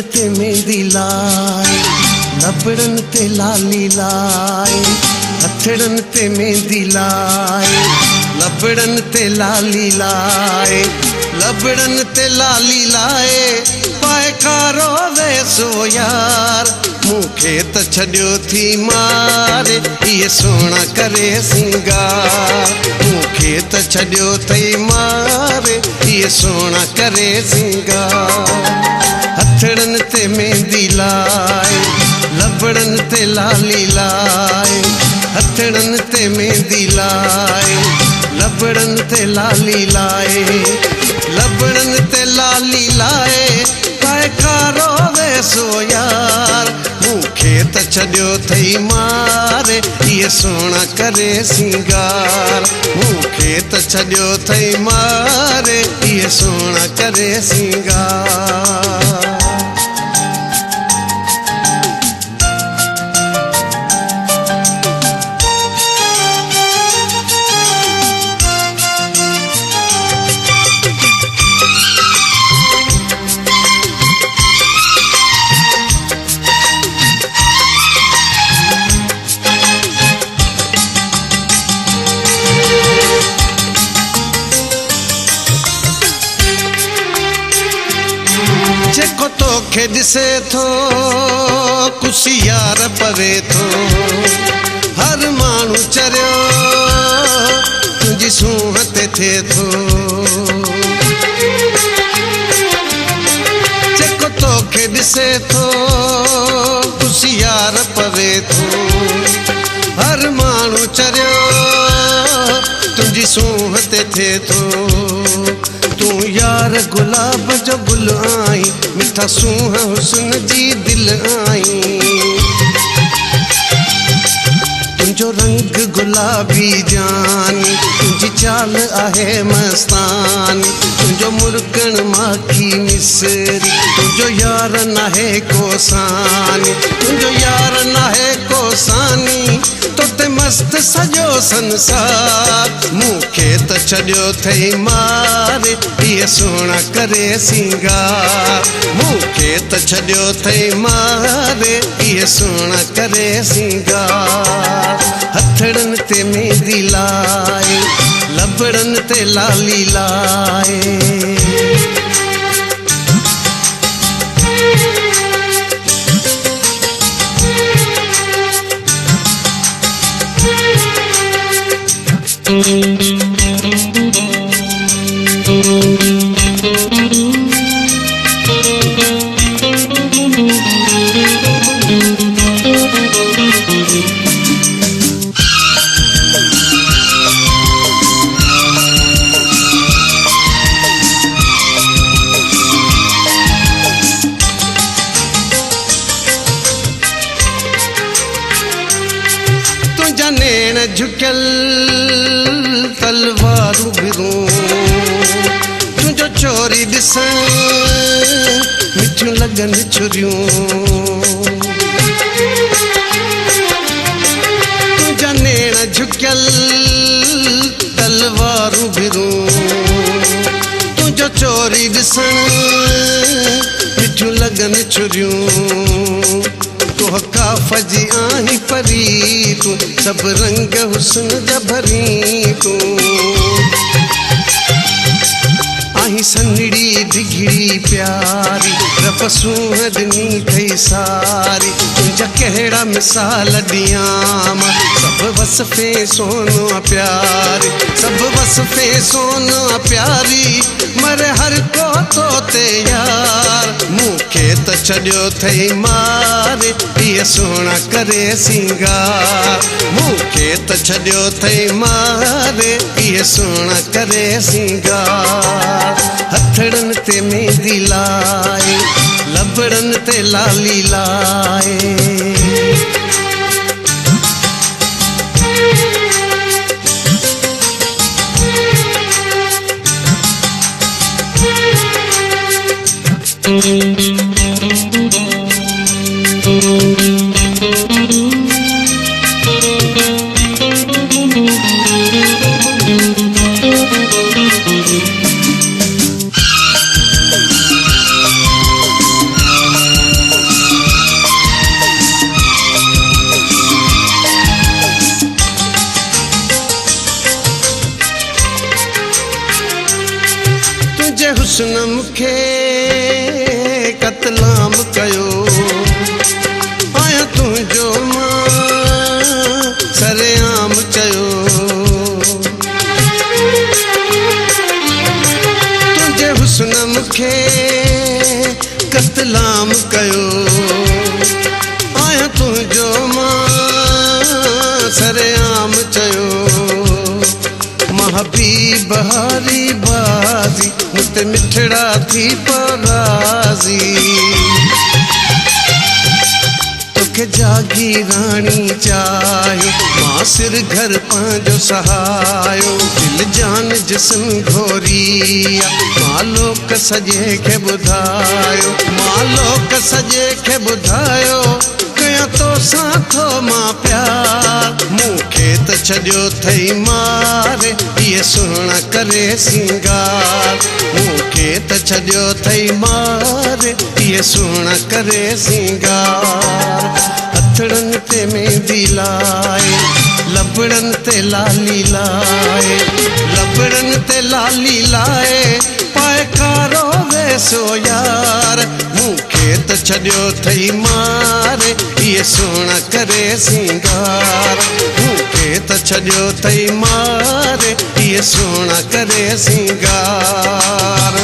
ते मेहंदी लाए, लबड़न ते लाली लाए, हथड़न ते मेहंदी लाए, लबड़न ते लाली लाए, लबड़न ते लाली लाए, पाए कारो वेसो यार, मूंखे त छॾियो थी मारे, इहे सोना करे सिंगार, मूंखे त छॾियो थई मारे, इहे सोना करे सिंगार। हथड़न ते मेहंदी लाए, लबड़न ते लाली लाए, हथड़न ते मेहंदी लाए, लबड़न ते लाली लाए, लबड़न ते लाली लाए, पाए कारो वेसो यार, मूंखे त छॾियो थई मारे, इहे सोना करे सिंगार, मूंखे त छॾियो थई मारे, इहे सोना करे सिंगार। जेको तोखे ॾिसे थो कुशियार पवे थो, हर माण्हू चरियो तुंहिंजी सूंह ते थिए थो। जेको तोखे ॾिसे थो कुशियार पवे थो, हर माण्हू चरियो तुंहिंजी सूंह ते थिए थो। तूं यार गुलाब जो गुल आई, मिठा सूंह हुस्न जी दिल आई, तुंहिंजो रंग गुलाबी जानी, तुंहिंजी चाल आहे मस्तानी, तुंहिंजो मुर्गन माखी मिसरी, तुंहिंजो यार नाहे को सानी, तुंहिंजो यार नाहे को सानी, तोते मस्त सॼो संसार, मूंखे त छॾियो थई मारे, इहे सोना करे सिंगार, मूंखे त छॾियो थई मारे, इहे सोना करे सिंगार। हथड़न ते मेहंदी लाए, लबड़न ते लाली लाए, नेण झुकियल तलवारूं भिरूं, तुंहिंजो चोरी ॾिसण मिठियूं लॻनि छुरियूं, तुंहिंजा नेण झुकियल तलवारूं भिरूं, तुंहिंजो चोरी ॾिसण मिठियूं लॻनि छुरियूं, तूं काफ़ जी आहीं परी, तूं सभु रंग हुस्न जा भरी, तूं आहीं सनड़ी डिघड़ी प्यारी, रब सूंह ॾिनी थई सारी, तुंहिंजा कहिड़ा मिसाल ॾियां मां, सभु वसफ़े सोना प्यारी, सभु वसफ़े सोना प्यारी, मरे हर को तो ते यार, मूंखे त छॾियो थई मारे, इहे सोना करे सिंगार, मूंखे त छॾियो थई मारे, इहे सोना करे सिंगार। हथड़न ते मेहंदी लाए, लबड़न ते लाली लाए, हुस्न मूंखे क़त्लाम कयो आया तुंहिंजो मां सरेआम चयो तुंहिंजे हुस्न मूंखे क़त्लाम कयो आया तुंहिंजो मां सरेआम चयो महबीब हारी बाज़ी मुझते मिठड़ा थी पराज़ी तोखे जागी रानी चाहे मां सिर घर पंहिंजो सहायो दिल जान जिस्म घोरिया मालोक सॼे खे ॿुधायो मालोक सॼे खे ॿुधायो कयां तोसां थो मां प्यार मूंखे त छॾियो अथई मारे इहे सुहिणा करे सिंगार मूंखे त छॾियो अथई मारे इहे सुहिणा करे सिंगार हथड़नि ते मेहंदी लाए लबड़नि ते लाली लाए लबड़नि ते लाली लाए पाए कारो वेसो यार मूंखे त छॾियो अथई मारे इहे सुहिणा करे सिंगार मूंखे त छॾियो अथई मारे इहे सुहिणा करे सिंगार